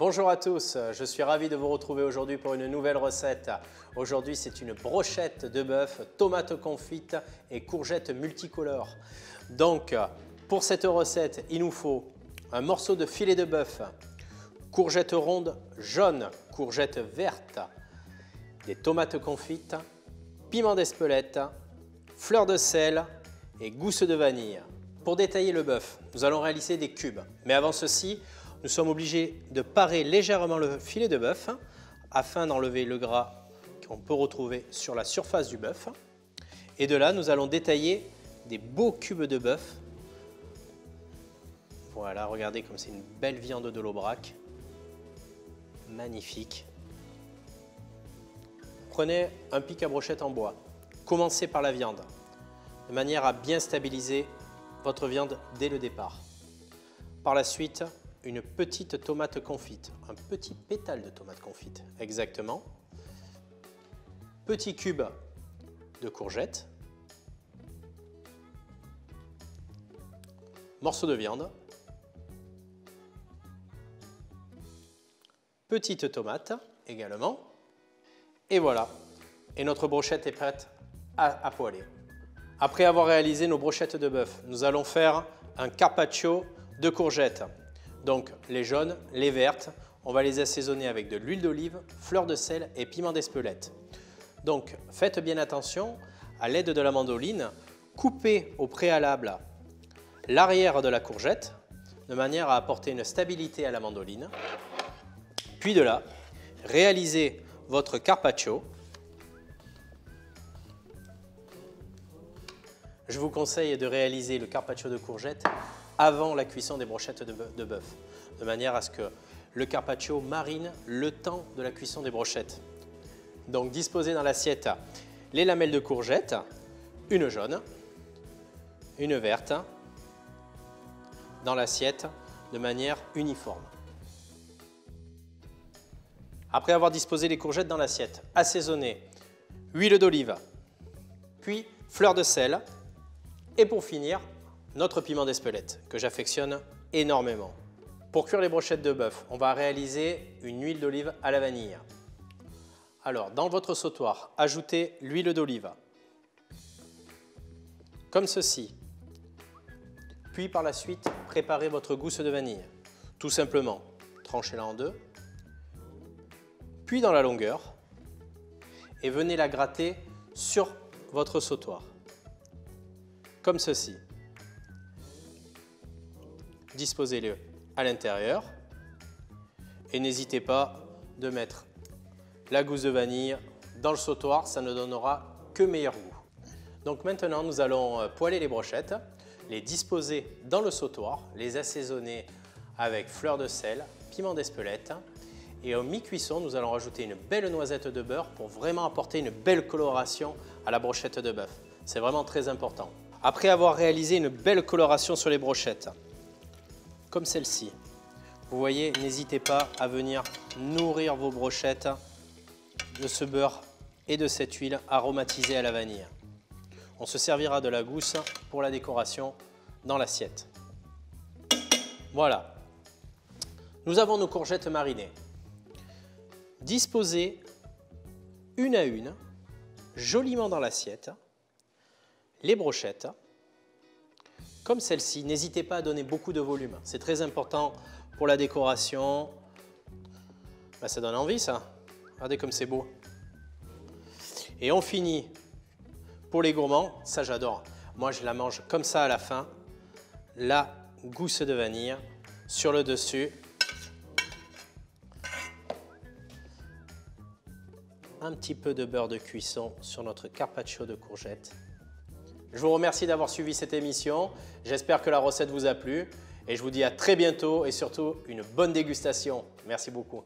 Bonjour à tous, je suis ravi de vous retrouver aujourd'hui pour une nouvelle recette. Aujourd'hui, c'est une brochette de bœuf, tomates confites et courgettes multicolores. Donc, pour cette recette, il nous faut un morceau de filet de bœuf, courgettes rondes jaunes, courgettes vertes, des tomates confites, piment d'Espelette, fleur de sel et gousse de vanille. Pour détailler le bœuf, nous allons réaliser des cubes. Mais avant ceci, nous sommes obligés de parer légèrement le filet de bœuf afin d'enlever le gras qu'on peut retrouver sur la surface du bœuf. Et de là, nous allons détailler des beaux cubes de bœuf. Voilà, regardez comme c'est une belle viande de l'Aubrac. Magnifique. Prenez un pic à brochette en bois. Commencez par la viande, de manière à bien stabiliser votre viande dès le départ. Par la suite, une petite tomate confite, un petit pétale de tomate confite, exactement. Petit cube de courgette. Morceau de viande. Petite tomate également. Et voilà. Et notre brochette est prête à poêler. Après avoir réalisé nos brochettes de bœuf, nous allons faire un carpaccio de courgettes. Donc les jaunes, les vertes, on va les assaisonner avec de l'huile d'olive, fleur de sel et piment d'Espelette. Donc faites bien attention, à l'aide de la mandoline, coupez au préalable l'arrière de la courgette de manière à apporter une stabilité à la mandoline. Puis de là, réalisez votre carpaccio. Je vous conseille de réaliser le carpaccio de courgettes avant la cuisson des brochettes de bœuf, de manière à ce que le carpaccio marine le temps de la cuisson des brochettes. Donc disposez dans l'assiette les lamelles de courgettes, une jaune, une verte, dans l'assiette de manière uniforme. Après avoir disposé les courgettes dans l'assiette, assaisonnez huile d'olive, puis fleur de sel, et pour finir, notre piment d'Espelette, que j'affectionne énormément. Pour cuire les brochettes de bœuf, on va réaliser une huile d'olive à la vanille. Alors, dans votre sautoir, ajoutez l'huile d'olive, comme ceci. Puis par la suite, préparez votre gousse de vanille. Tout simplement, tranchez-la en deux, puis dans la longueur, et venez la gratter sur votre sautoir, comme ceci. Disposez-le à l'intérieur et n'hésitez pas de mettre la gousse de vanille dans le sautoir, ça ne donnera que meilleur goût. Donc maintenant, nous allons poêler les brochettes, les disposer dans le sautoir, les assaisonner avec fleur de sel, piment d'Espelette et en mi-cuisson, nous allons rajouter une belle noisette de beurre pour vraiment apporter une belle coloration à la brochette de bœuf. C'est vraiment très important. Après avoir réalisé une belle coloration sur les brochettes, comme celle-ci, vous voyez, n'hésitez pas à venir nourrir vos brochettes de ce beurre et de cette huile aromatisée à la vanille. On se servira de la gousse pour la décoration dans l'assiette. Voilà, nous avons nos courgettes marinées. Disposez une à une, joliment dans l'assiette, les brochettes. Comme celle-ci, n'hésitez pas à donner beaucoup de volume. C'est très important pour la décoration. Ça donne envie, ça. Regardez comme c'est beau. Et on finit pour les gourmands. Ça, j'adore. Moi, je la mange comme ça à la fin. La gousse de vanille sur le dessus. Un petit peu de beurre de cuisson sur notre carpaccio de courgettes. Je vous remercie d'avoir suivi cette émission. J'espère que la recette vous a plu et je vous dis à très bientôt et surtout une bonne dégustation. Merci beaucoup.